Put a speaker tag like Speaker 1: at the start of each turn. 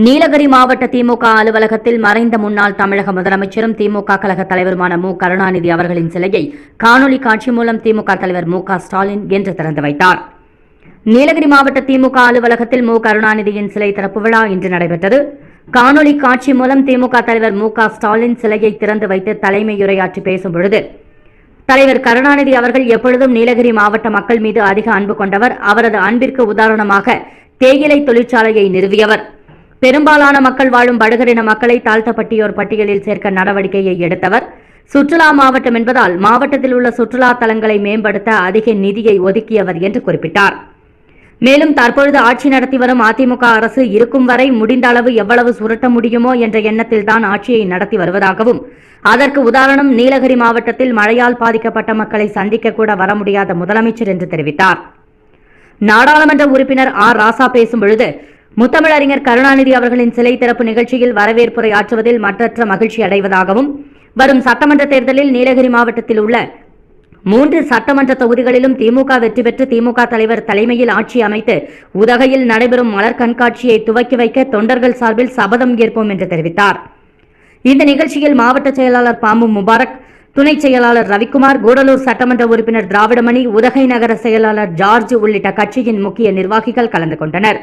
Speaker 1: நீலகிரி மாவட்ட திமுக அலுவலகத்தில் மறைந்த முன்னாள் தமிழக முதலமைச்சரும் திமுக கழக தலைவருமான மு. கருணாநிதி அவர்களின் சிலையை காணொலி காட்சி மூலம் திமுக தலைவர் மு. ஸ்டாலின் இன்று திறந்து வைத்தார். நீலகிரி மாவட்ட திமுக அலுவலகத்தில் மு. கருணாநிதியின் சிலை திறப்பு விழா இன்று நடைபெற்றது. காணொலி காட்சி மூலம் திமுக தலைவர் மு. ஸ்டாலின் சிலையை திறந்து வைத்து தலைமையுரையாற்றி பேசும்பொழுது, தலைவர் கருணாநிதி அவர்கள் எப்பொழுதும் நீலகிரி மாவட்ட மக்கள் மீது அதிக அன்பு கொண்டவர். அவரது அன்பிற்கு உதாரணமாக தேயிலை தொழிற்சாலையை நிறுவியவர். பெரும்பாலான மக்கள் வாழும் படுகரின மக்களை தாழ்த்தப்பட்டியோர் பட்டியலில் சேர்க்க நடவடிக்கையை எடுத்தவர். சுற்றுலா மாவட்டம் என்பதால் மாவட்டத்தில் உள்ள சுற்றுலா தலங்களை மேம்படுத்த அதிக நிதியை ஒதுக்கியவர் என்று குறிப்பிட்டார். மேலும் தற்பொழுது ஆட்சி நடத்தி வரும் அதிமுக அரசு இருக்கும் வரை முடிந்த அளவு எவ்வளவு சுருட்ட முடியுமோ என்ற எண்ணத்தில் தான் ஆட்சியை நடத்தி வருவதாகவும், அதற்கு உதாரணம் நீலகிரி மாவட்டத்தில் மழையால் பாதிக்கப்பட்ட மக்களை சந்திக்க கூட வர முடியாத முதலமைச்சர் என்று தெரிவித்தார். நாடாளுமன்ற உறுப்பினர் ஆர். ராசா பேசும்பொழுது, முத்தமிழறிஞர் கருணாநிதி அவர்களின் சிலை திறப்பு நிகழ்ச்சியில் வரவேற்புரை ஆற்றுவதில் மற்றற்ற மகிழ்ச்சி அடைவதாகவும், வரும் சட்டமன்ற தேர்தலில் நீலகிரி மாவட்டத்தில் உள்ள 3 சட்டமன்ற தொகுதிகளிலும் திமுக வெற்றி பெற்று திமுக தலைவர் தலைமையில் ஆட்சி அமைத்து உதகையில் நடைபெறும் மலர் கண்காட்சியை துவக்கி வைக்க தொண்டர்கள் சார்பில் சபதம் ஏற்போம் என்று தெரிவித்தார். இந்த நிகழ்ச்சியில் மாவட்ட செயலாளர் பாம்பு முபாரக், துணை செயலாளர் ரவிக்குமார், கூடலூர் சட்டமன்ற உறுப்பினர் திராவிடமணி, உதகை நகர செயலாளர் ஜார்ஜ் உள்ளிட்ட கட்சியின் முக்கிய நிர்வாகிகள் கலந்து கொண்டனர்.